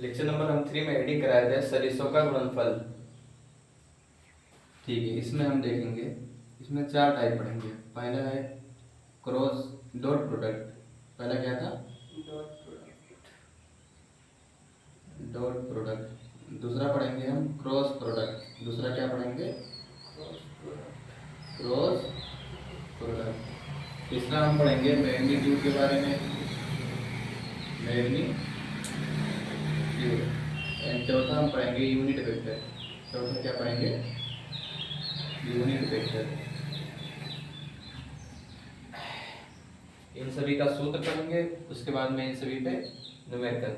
Lecture number हम 3 में adding कराए थे सदिशों का गुणनफल। ठीक है, इसमें हम देखेंगे, इसमें 4 टाइप पढ़ेंगे। पहला है क्रॉस डॉट प्रोडक्ट। पहला क्या था? Dot product. दूसरा पढ़ेंगे हम क्रॉस प्रोडक्ट। दूसरा क्या पढ़ेंगे? Cross product. तीसरा हम पढ़ेंगे मैग्नीट्यूड के बारे में, मैग्नीट्यूड। एंड चौथा हम पढ़ेंगे यूनिट वेक्टर। चौथा क्या पढ़ेंगे? Unit vector. इन सभी का सूत्र पढ़ेंगे, उसके बाद में इन सभी पे न्यूमेरिकल।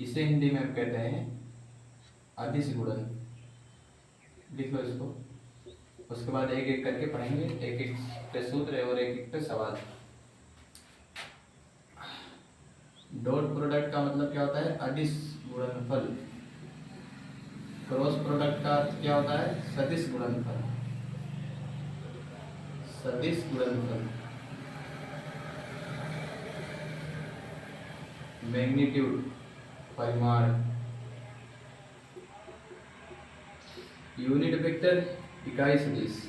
इसे हिंदी में हम कहते हैं अदिश गुणन। लिख लो इसको। उसके बाद एक एक करके पढ़ेंगे, एक एक पे सूत्र और एक एक पे सवाल। डॉट प्रोडक्ट का मतलब क्या होता है? अदिश गुणनफल। क्रॉस प्रोडक्ट का क्या होता है? सदिश गुणनफल। सदिश गुणनफल। मैग्नीट्यूड परिमाण। यूनिट वेक्टर इकाई सदिश।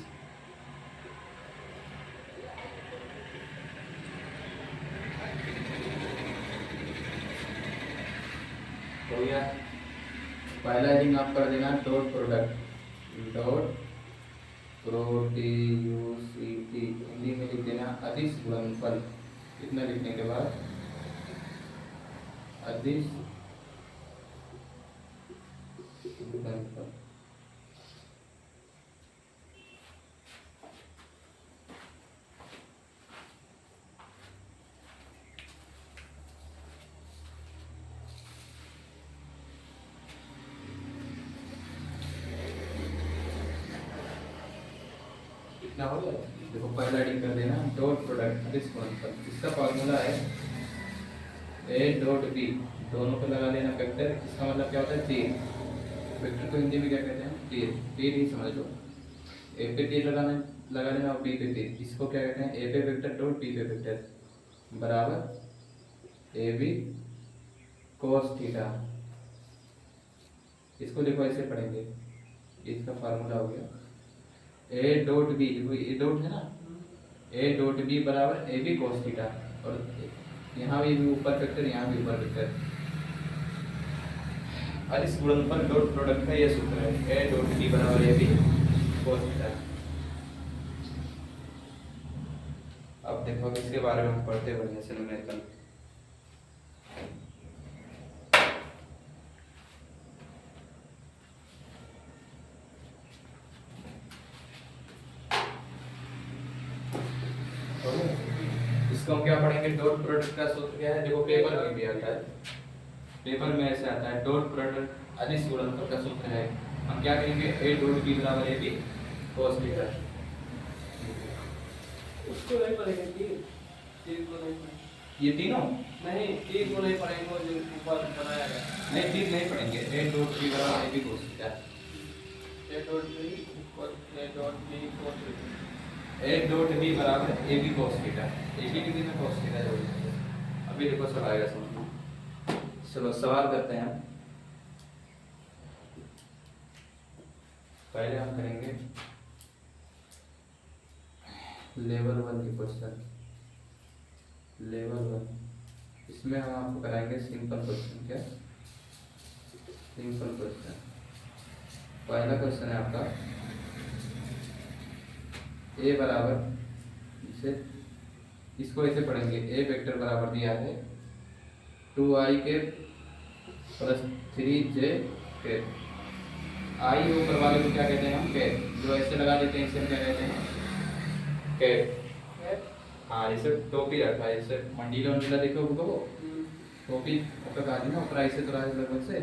हो गया। पहला हेडिंग आप कर देना डॉट प्रोडक्ट। डॉट प्रोड्यूसिटी हिंदी में लिख देना अदिश गुणनफल। इतना लिखने के बाद अदिश गुणनफल। कितना हो गया? देखो पहला हेडिंग कर देना डॉट प्रोडक्ट अदिश गुणनफल। इसका फॉर्मूला है ए डॉट बी। दोनों पे लगा लेना वेक्टर। इसका मतलब क्या होता है? तीर। वेक्टर को हिंदी में क्या कहते हैं? तीर। तीर ही समझ लो। ए पे तीर लगा लेना और बी पे तीर। इसको क्या कहते हैं? ए पे वेक्टर डॉट बी पे वेक्टर बराबर ए बी कोस थीटा। इसको देखो ऐसे पढ़ेंगे। इसका फार्मूला हो गया A dot B. A dot है ना, ए डॉट बी बराबर ए बी कोस थीटा। और यहाँ भी ऊपर वेक्टर, यहाँ भी ऊपर वेक्टर। अदिश गुणनफल डॉट प्रोडक्ट का ये सूत्र है ए डॉट बी बराबर ए बी कोस थीटा। अब देखो इसके बारे में हम पढ़ते बढ़िया से न्यूमेरिकल। इसको हम क्या पढ़ेंगे? डॉट प्रोडक्ट का सूत्र क्या है? देखो पेपर में भी आता है, पेपर में ऐसे आता है डॉट प्रोडक्ट अदिश गुणनफल का सूत्र है। हम क्या करेंगे? ए डॉट बी बराबर ए बी कोस थीटा। उसको नहीं पढ़ेंगे, तीर को नहीं पढ़ेंगे। ये तीनों नहीं, तीर को नहीं पढ़ेंगे, वो जो ऊपर बनाया गया। नहीं, तीर नहीं पढ़ेंगे। ए डॉट बी बराबर a b cos theta. A dot b cos theta. A dot b बराबर a b cos theta. A b की में कोस थीटा जोड़ देंगे। अभी देखो सब आएगा समझ। चलो सवाल करते हैं। पहले हम करेंगे लेवल 1 की क्वेश्चन। लेवल 1 इसमें हम आपको कराएंगे सिंपल क्वेश्चन। क्या? Simple question. पहला क्वेश्चन है आपका ए बराबर, इसे इसको ऐसे पढ़ेंगे ए वेक्टर बराबर दिया है 2i के प्लस 3j के। आई ऊपर वाले को क्या कहते हैं? हम के। जो ऐसे लगा देते हैं इसे हम क्या कहते हैं? के। हाँ, इसे टोपी रखा है, इसे मंडीला मंडीला देखो वो टोपी ऊपर का ना ऊपर ऐसे तो लगभग से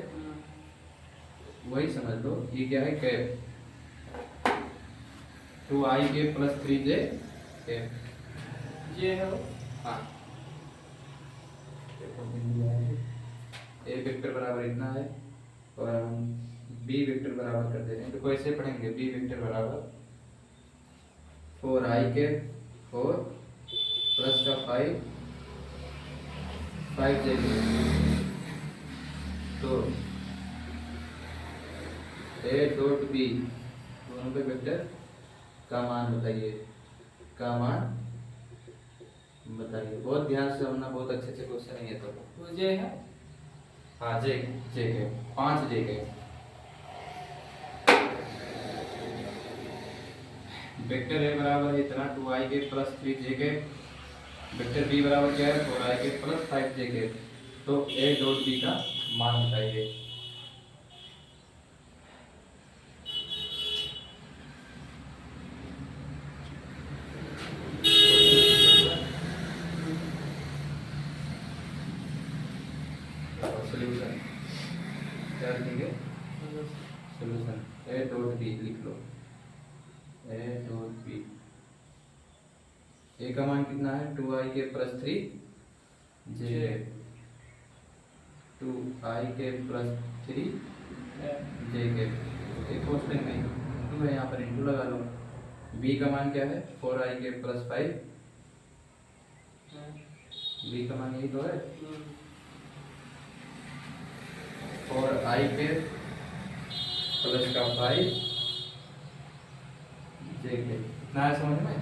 वही समझ लो। ये क्या है? कैप। 2i के प्लस 3j कैप ये है वो। हाँ, ए वेक्टर बराबर इतना है और हम बी वेक्टर बराबर कर दे रहे हैं। तो कैसे पढ़ेंगे? बी वेक्टर बराबर 4i के 4 प्लस का 5 5j। तो जोड़ ए डॉट बी, दोनों पे वेक्टर का मान बताइए, का मान बताइए। बहुत ध्यान से सुनना, बहुत अच्छे से क्वेश्चन है ये तो जे है। हाँ जे, जे के 5 जे के वेक्टर ए बराबर है इतना 2i के प्लस 3 जे के, वेक्टर बी बराबर क्या है 4i के प्लस 5 जे के। तो ए डॉट बी का मान बताइए। सॉल्यूशन क्या लिखेंगे, सॉल्यूशन ए डॉट बी लिख लो, ए डॉट बी। ए का मान कितना है 2i के प्लस 3 जे के, 2i के प्लस 3 जे के, एक क्वेश्चन में इंटू है, यहाँ पर इंटू लगा लो। बी का मान क्या है 4i के प्लस 5, बी का मान यही तो है 4i के प्लस का 5 जे के। इतना है समझ में।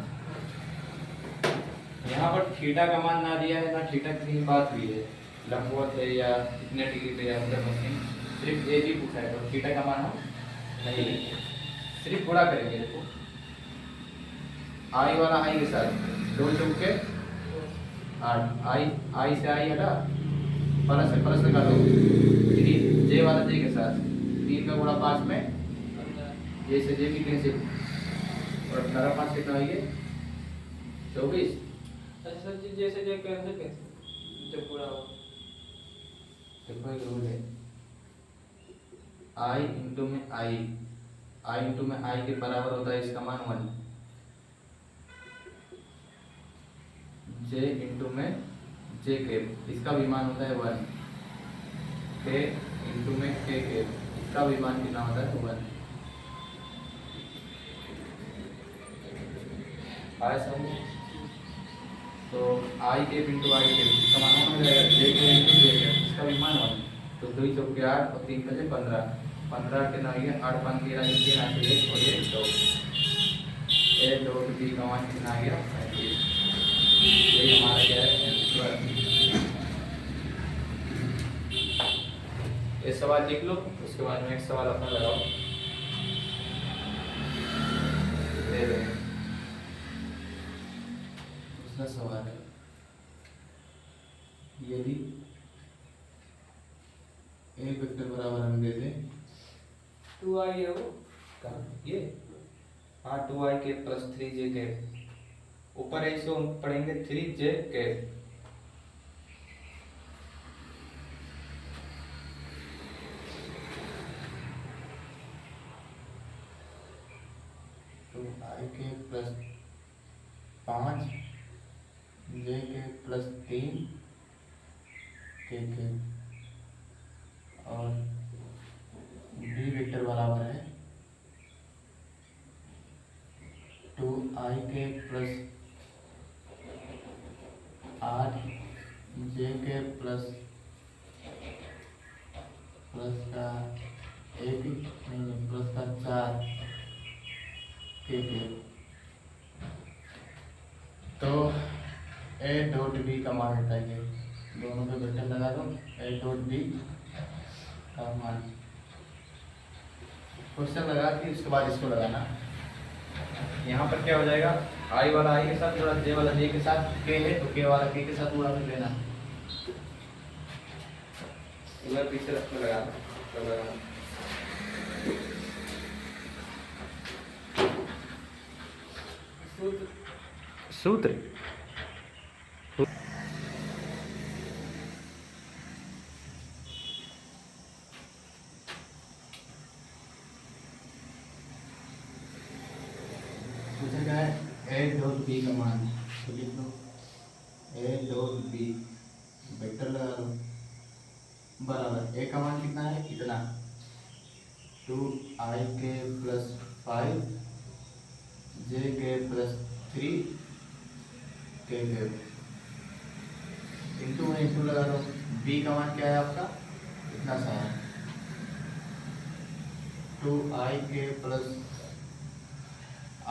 यहाँ पर थीटा का मान ना दिया है, ना थीटा की बात हुई है, लंबवत है या कितने डिग्री पे या मतलब मशीन, सिर्फ ए भी पूछा है। तो थीटा का मान हम नहीं लेंगे, सिर्फ गुणा करेंगे। देखो आई वाला आई के साथ 2 चौके 8, आई से आई हटा, प्लस लगा दो 3, जे वाला जे के साथ 3 का गुणा 5 में, जे से जे भी कैंसिल, और 18 5 कितना आएगा 24। अच्छा जी, जैसे जो कैंसिल कैसे जब पूरा हो। देखो एक रूल है, आई इंटू में आई के बराबर होता है इसका मान 1, जे इंटू में जे के, इसका भी मान होता है 1, के इंटू में के, इसका भी मान कितना होता है 1। आया समझ। तो आई के इंटू आई के, इसका मान हो जाएगा जे के इंटू जे के, इसका भी मान 1। तो 2 चौके 8 और 3 बजे 15, 15 के ना आएगा 8 5 13 3 8 1 और ये 2, ए डॉट बी का मान कितना आ गया 35। यही हमारा क्या है आंसर। ये सवाल लिख लो, उसके बाद में एक सवाल अपना लगाओ, दे रहे हैं। दूसरा सवाल है, यदि ए वेक्टर बराबर हम दे दें 2i है वो कहाँ ये, हाँ 2i के प्लस 3 जे के, ऊपर है इसको हम पढ़ेंगे 3 जे के, तो आई के प्लस 5 जे के प्लस 3 के और बी वेक्टर बराबर है 2i के प्लस 8 जे के प्लस का 1 नहीं प्लस का 4 के। तो ए डॉट बी का मान बताइए, दोनों पे वेक्टर लगा दो, ए डॉट बी का मान। क्वेश्चन लगा के उसके बाद इसको लगाना। यहाँ पर क्या हो जाएगा, आई वाला आई के साथ जुड़ा, जे वाला जे के साथ, के है तो के वाला के साथ जुड़ा कर लेना। इधर पीछे रख के लगाना। सूत्र पूछा गया है ए डॉट बी का मान, तो लिख लो ए डॉट बी, वेक्टर लगा लो, बराबर ए का मान कितना है इतना 2i के प्लस 5 जे के प्लस 3 के इंटू में इंटू लगा दो। बी का मान क्या है आपका इतना सा है 2ik प्लस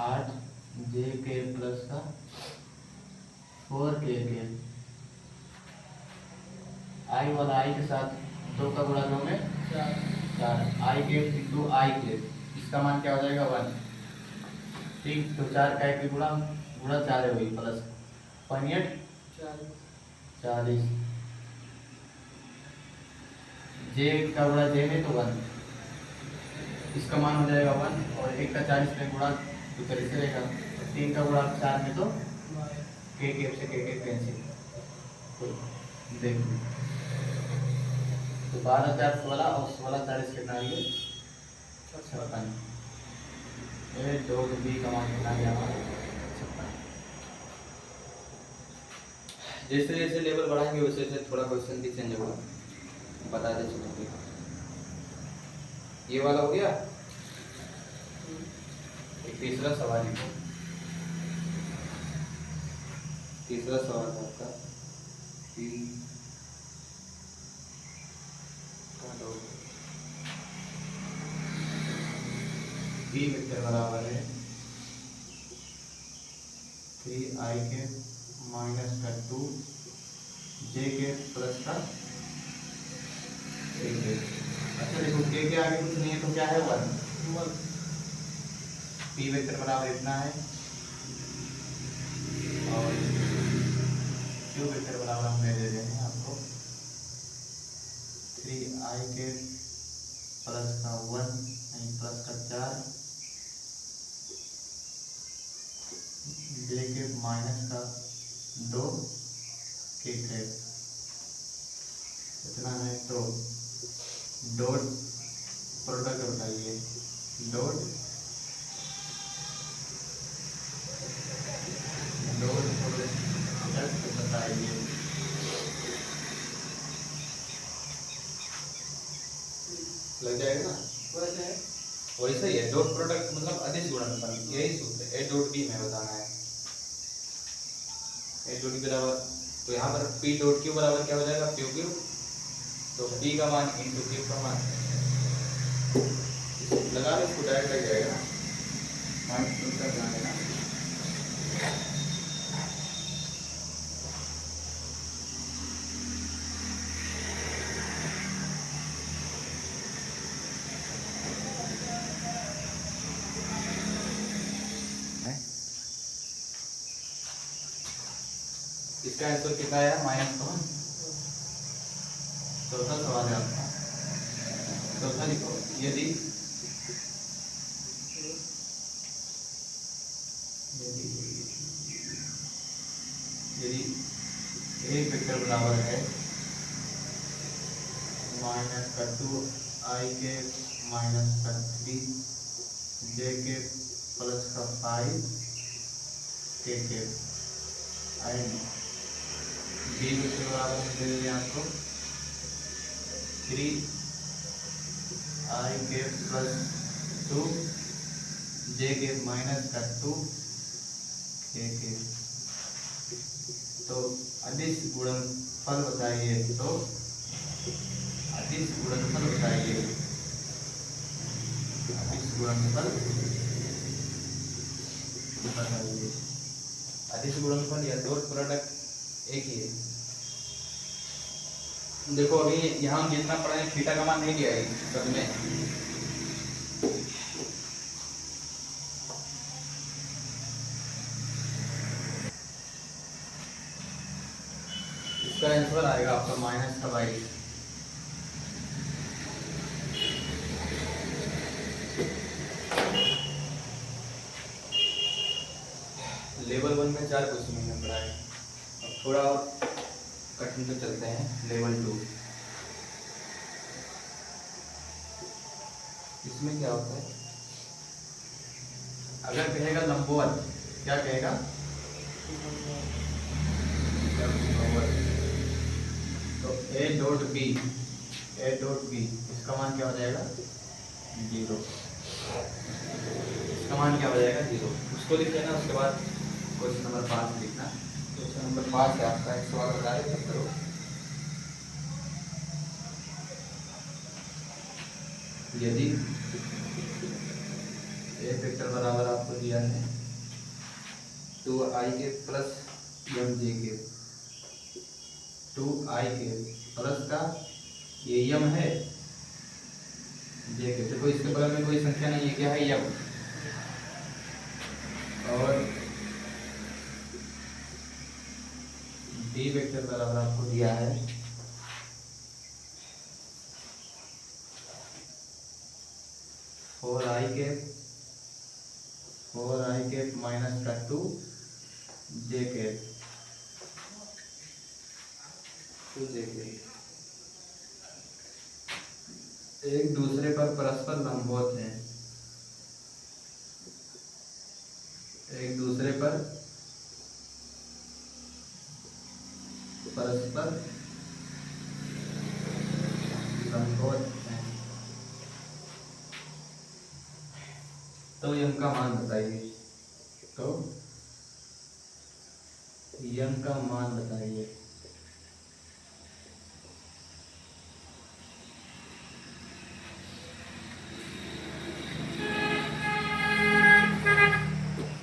8jk प्लस का 4kk। आई वाला आई के साथ 2 का गुणा 9 में 4 आई केप इंटू आई केप, इसका मान क्या हो जाएगा 1। ठीक, तो 4 का एक गुणा गुणा 4 है वही प्लस 5 40, जे का गुणा जे में तो 1, इसका मान हो जाएगा 1 और 1 का 40 में गुणा तो कैसे रहेगा, 3 का गुणा 4 में तो के केप से के कैंसिल। तो देखो तो 12 16 और 16 40 कितना है ये 56। ये डॉट बी का मान कितना है हमारा 56। जैसे जैसे लेवल बढ़ाएंगे वैसे वैसे थोड़ा क्वेश्चन भी चेंज होगा, बता दे चलो। ये वाला हो गया। एक तीसरा सवाल लिखो। तीसरा सवाल है आपका बी वेक्टर बराबर है 3i के माइनस का 2 जे के प्लस का 1। अच्छा देखो के आगे कुछ नहीं है तो क्या है 1। पी वेक्टर बराबर इतना है और क्यू वेक्टर बराबर हम दे रहे हैं आपको 3i के प्लस का 1 नहीं प्लस का 4 जे के माइनस का 2 के इतना है। तो डॉट प्रोडक्ट बताइए, डॉट प्रोडक्ट बताइए। लग जाएगा ना, वैसे ही है डॉट प्रोडक्ट मतलब अदिश गुणनफल, यही सूत्र है। ए डॉट बी में बताना है ए डॉट बी बराबर, तो यहाँ पर पी डॉट क्यू बराबर क्या हो जाएगा क्यू क्यू, तो पी का मान इंटू क्यू का मान लगा लो, इसको डायरेक्ट लग जाएगा ना, माइनस का ध्यान देना। इसका आंसर कितना है -1। चौथा सवाल है आपका। चौथा लिखो, यदि एक वेक्टर बराबर है माइनस का 2i के माइनस का 3 जे के प्लस का 5 के एंड बी वेक्टर बराबर दे देंगे आपको 3i के प्लस 2 जे के माइनस का 2 के। तो अदिश गुणनफल बताइए, तो अदिश गुणनफल बताइए, अदिश गुणनफल बताइए। अदिश गुणनफल या डॉट प्रोडक्ट एक ही है। देखो अभी यहाँ हम जितना पढ़े थीटा का मान नहीं लिया है सब में, इसका आंसर आएगा आपका -22। लेवल 1 में 4 क्वेश्चन हमने पढ़ाए, अब थोड़ा और कठिन पे चलते हैं। लेवल 2 इसमें क्या होता है, अगर कहेगा लंबवत, क्या कहेगा लंबवत, तो ए डॉट बी इसका मान क्या हो जाएगा 0, इसका मान क्या हो जाएगा 0, उसको लिख लेना। उसके बाद क्वेश्चन नंबर 5 लिखना। क्वेश्चन नंबर 5 है आपका, एक सवाल बताए तब करो। यदि वेक्टर बराबर आपको दिया है 2i के प्लस एम जे के, 2i के प्लस का ये यम है जे के, देखो इसके बगल में कोई संख्या नहीं है, क्या है यम, और डी वेक्टर बराबर आपको दिया है 4i के माइनस का 2 जे के, एक दूसरे पर परस्पर लंबवत हैं, एक दूसरे पर परस्पर लंबवत हैं। तो यम का मान बताइए, तो यम का मान बताइए।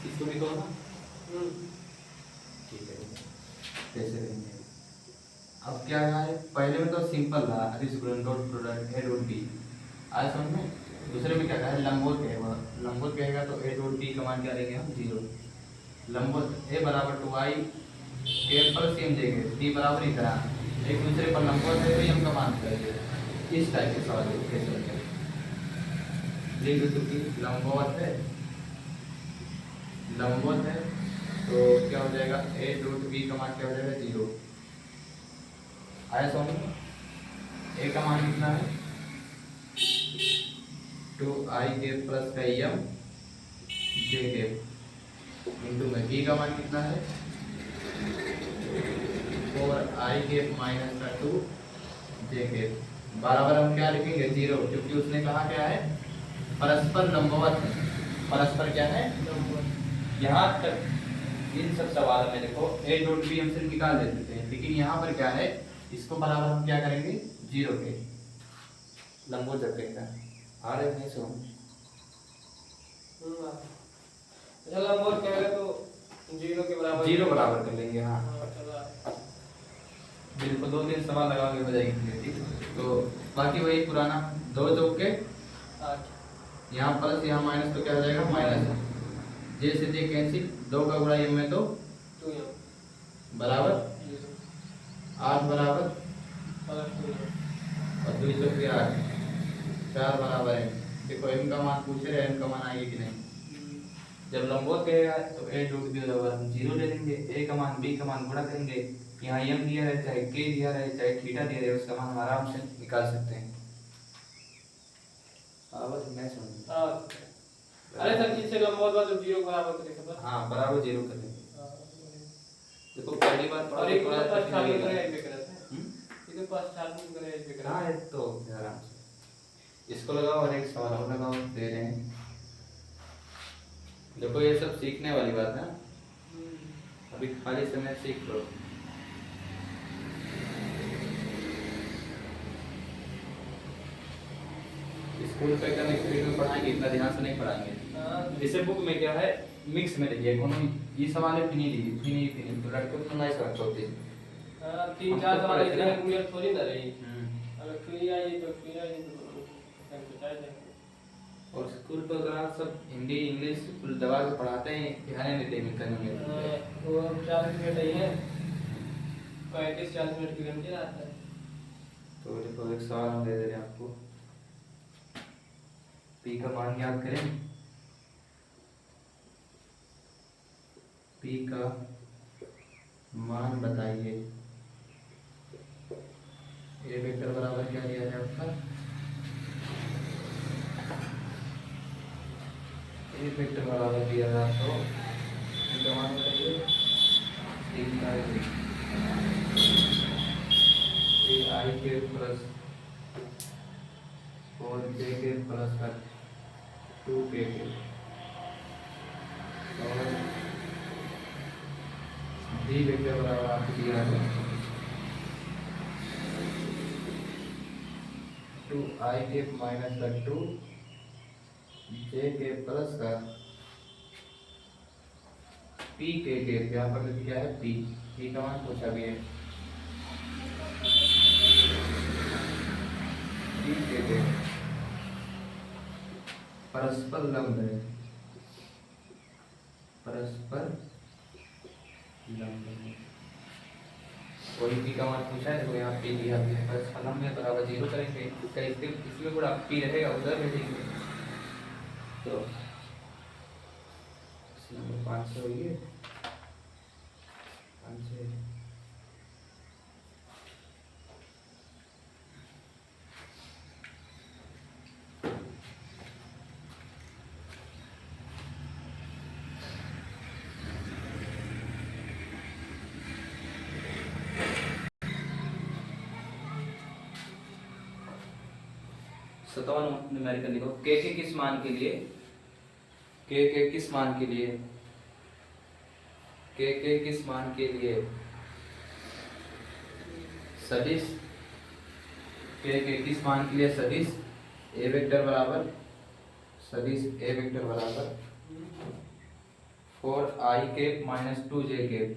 इसको भी कहो ना, ठीक है, कैसे करेंगे। अब क्या है, पहले में तो सिंपल रहा, अदिश गुणन dot product A dot B, आज समझ में। दूसरे में क्या कहा है, लंबवत कहेगा, लंबवत कहेगा तो ए डॉट बी का मान क्या लेंगे हम, 0। लंबवत ए बराबर 2i के प्लस एम देंगे, डी बराबर ही करा, एक दूसरे पर लंबवत है तो एम का मान करेंगे। इस टाइप के सवाल कैसे होते हैं, देख लो कि लंबवत है, लंबवत है तो क्या हो जाएगा, ए डॉट बी का मान क्या हो जाएगा, 0। आया समझ में। ए का मान कितना है, 2i के प्लस का एम जे के, इंटू में बी का मान कितना है, 4i के माइनस का 2 जे के, बराबर हम क्या लिखेंगे, 0, क्योंकि उसने कहा क्या है, परस्पर लंबवत है, परस्पर क्या है, यहाँ तक इन सब सवालों में देखो ए डॉट बी हम सिर्फ निकाल देते थे, लेकिन यहाँ पर क्या है, इसको बराबर हम क्या करेंगे, 0 के लंबवत रखेगा। आ रहे नहीं सो लंबवत कहेगा तो 0 के बराबर, 0 बराबर कर लेंगे। हाँ बिल्कुल, 2-3 सवाल लगाओगे हो जाएगी, ठीक। तो बाकी वही पुराना 2 चौके 8, यहाँ प्लस यहाँ माइनस, तो क्या हो जाएगा, माइनस, जे से जे कैंसिल, 2 का गुणा एम में तो 2m बराबर 8 बराबर प्लस 2m और 2 चौके 8, 4 बराबर है। देखो एम का मान पूछ रहे हैं, एम का मान आइए कि नहीं। जब लंबवत कहेगा तो ए डॉट बी बराबर हम 0 ले लेंगे, ए का मान बी का मान गुणा करेंगे, यहाँ एम दिया रहे, चाहे के दिया रहे, चाहे थीटा दिया रहे, उसका मान हम आराम से निकाल सकते हैं। बस मैं समझ, अरे सर इससे लंबवत बात तो 0 बराबर करेगा, हाँ बराबर 0 कर लेंगे। देखो पहली बार और एक थोड़ा पास कठिन चालू लगेगा। करे पे करते हैं, इधर पास चालू करे पे करते हाँ ये तो आराम से इसको लगाओ और एक सवाल और लगाओ, दे रहे हैं। देखो ये सब सीखने वाली बात है, अभी खाली समय सीख लो। स्कूल पे एकदम स्पीड में पढ़ाएंगे, इतना ध्यान से नहीं पढ़ाएंगे। जैसे बुक में क्या है, मिक्स में लिखिए, इकोनॉमी ये सवाल है, फिनी तो लड़के को नहीं समझ होते। 3-4 सवाल इतने क्लियर थोड़ी ना रही, अगर क्लियर आई तो जाए। और स्कूल पर अगर आप सब हिंदी इंग्लिश दबा के पढ़ाते हैं, ध्यान नहीं देते इकोनॉमी। वो 40 मिनट ही है, 35-40 मिनट की घंटे आता है। तो देखो एक सवाल हम दे दे रहे हैं आपको, पी का मान याद करें, पी का मान बताइए। ए वेक्टर बराबर क्या दिया है आपका, ए वेक्टर बराबर दिया है आपको, इनका मान बताइए, 3i के प्लस 4j के प्लस 2k के, और डी वेक्टर बराबर आपको दिया है 2i के माइनस का 2 j के प्लस का पी के केप, यहाँ पर क्या है पी, पी का मान पूछा भी है, पी के केप परस्पर लंब है, परस्पर लंब है, वही पी का मान पूछा है। देखो यहाँ पी दिया है, परस्पर लंब है बराबर 0 करेंगे, इसका इसमें पूरा पी रहेगा, उधर भेजेंगे तो नंबर 5 से होइए 5 से 57 न्यूमेरिकल लिखो। के किस मान के लिए, के किस मान के लिए, के किस मान के लिए सदिश, के किस मान के लिए सदिश ए वेक्टर बराबर, सदिश ए वेक्टर बराबर 4i cap minus 2j cap,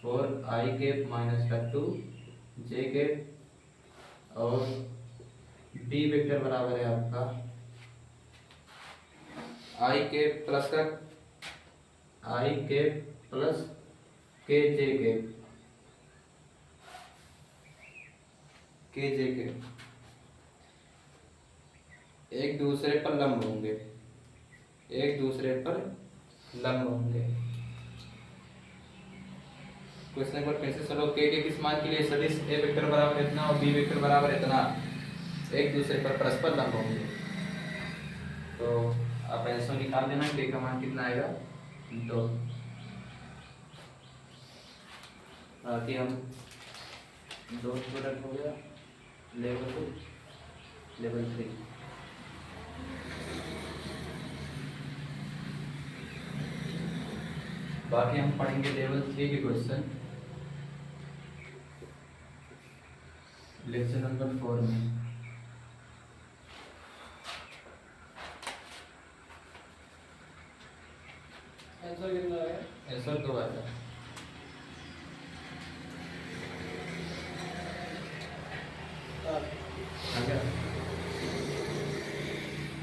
4i cap minus 2j cap, और बी वेक्टर बराबर है आपका i केप प्लस का i cap plus k j cap, के जे केप एक दूसरे पर लंब होंगे, एक दूसरे पर लंब होंगे। क्वेश्चन नंबर फिर से चलो, के किस मान के लिए सदिश ए वेक्टर बराबर इतना और बी वेक्टर बराबर इतना एक दूसरे पर परस्पर लंब होंगे। तो आप आंसर निकाल देना, के का मान कितना आएगा। तो बाकी हम दो प्रोडक्ट हो गया लेवल 2 लेवल 3। बाकी हम पढ़ेंगे लेवल 3 के क्वेश्चन लेक्चर नंबर 4 में। आंसर कितना है? आंसर 2 आएगा।